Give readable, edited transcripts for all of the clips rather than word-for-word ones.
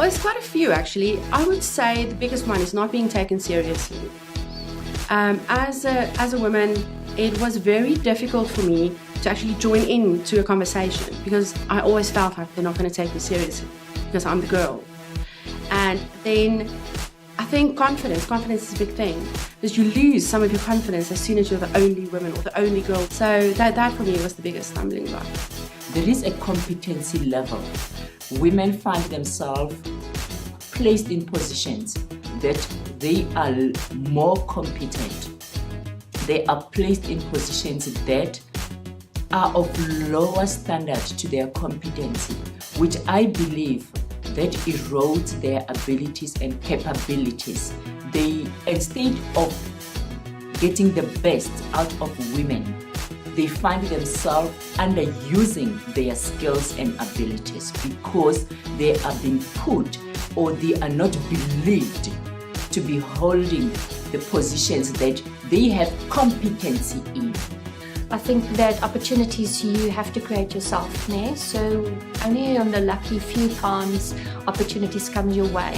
there's quite a few actually. I would say the biggest one is not being taken seriously. As a woman, it was very difficult for me to actually join in to a conversation because I always felt like they're not going to take me seriously because I'm the girl. And then I think confidence is a big thing, because you lose some of your confidence as soon as you're the only woman or the only girl. So that for me was the biggest stumbling block. There is a competency level. Women find themselves placed in positions that they are more competent. They are placed in positions that are of lower standard to their competency, which I believe that erodes their abilities and capabilities. They, instead of getting the best out of women, they find themselves underusing their skills and abilities because they are being put, or they are not believed to be holding the positions that they have competency in. I think that opportunities you have to create yourself, né? So only on the lucky few times opportunities come your way.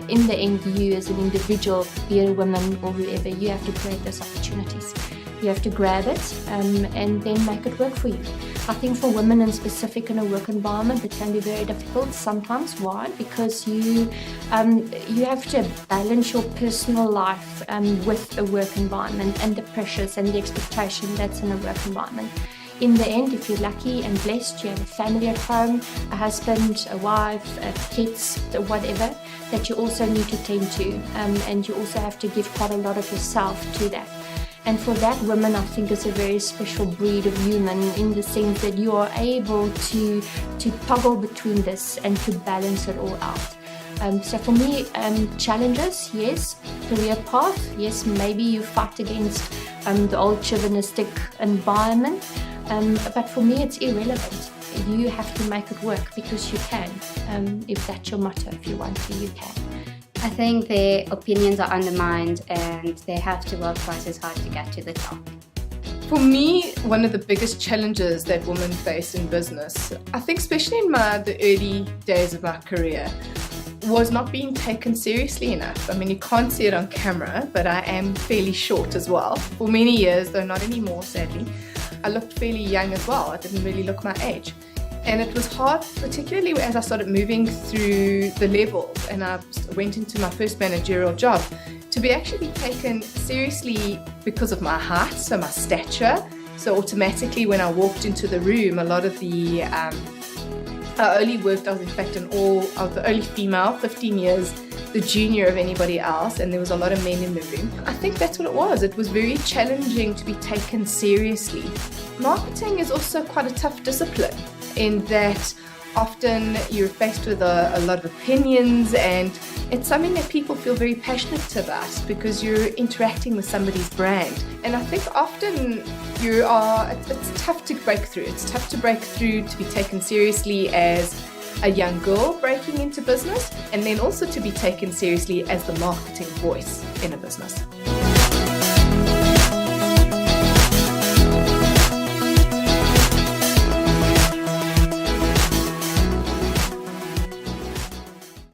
In the end, you as an individual, be it a woman or whoever, you have to create those opportunities. You have to grab it and then make it work for you. I think for women in specific in a work environment, it can be very difficult sometimes. Why? Because you have to balance your personal life with a work environment and the pressures and the expectation that's in a work environment. In the end, if you're lucky and blessed, you have a family at home, a husband, a wife, kids, whatever, that you also need to tend to, and you also have to give quite a lot of yourself to that. And for that, women, I think, is a very special breed of human in the sense that you are able to toggle between this and to balance it all out. So for me, challenges, yes. Career path, yes. Maybe you fight against the old chauvinistic environment, but for me, it's irrelevant. You have to make it work because you can. If that's your motto, if you want to, you can. I think their opinions are undermined and they have to work twice as hard to get to the top. For me, one of the biggest challenges that women face in business, I think especially in the early days of my career, was not being taken seriously enough. I mean, you can't see it on camera, but I am fairly short as well. For many years, though not anymore, sadly, I looked fairly young as well. I didn't really look my age. And it was hard, particularly as I started moving through the levels and I went into my first managerial job, to be actually taken seriously because of my height, so my stature. So automatically when I walked into the room, a lot of the, I only worked, I was in fact I was the only female, 15 years the junior of anybody else, and there was a lot of men in the room. I think that's what it was. It was very challenging to be taken seriously. Marketing is also quite a tough discipline, in that often you're faced with a lot of opinions, and it's something that people feel very passionate about because you're interacting with somebody's brand. And I think often it's tough to break through. It's tough to break through to be taken seriously as a young girl breaking into business, and then also to be taken seriously as the marketing voice in a business.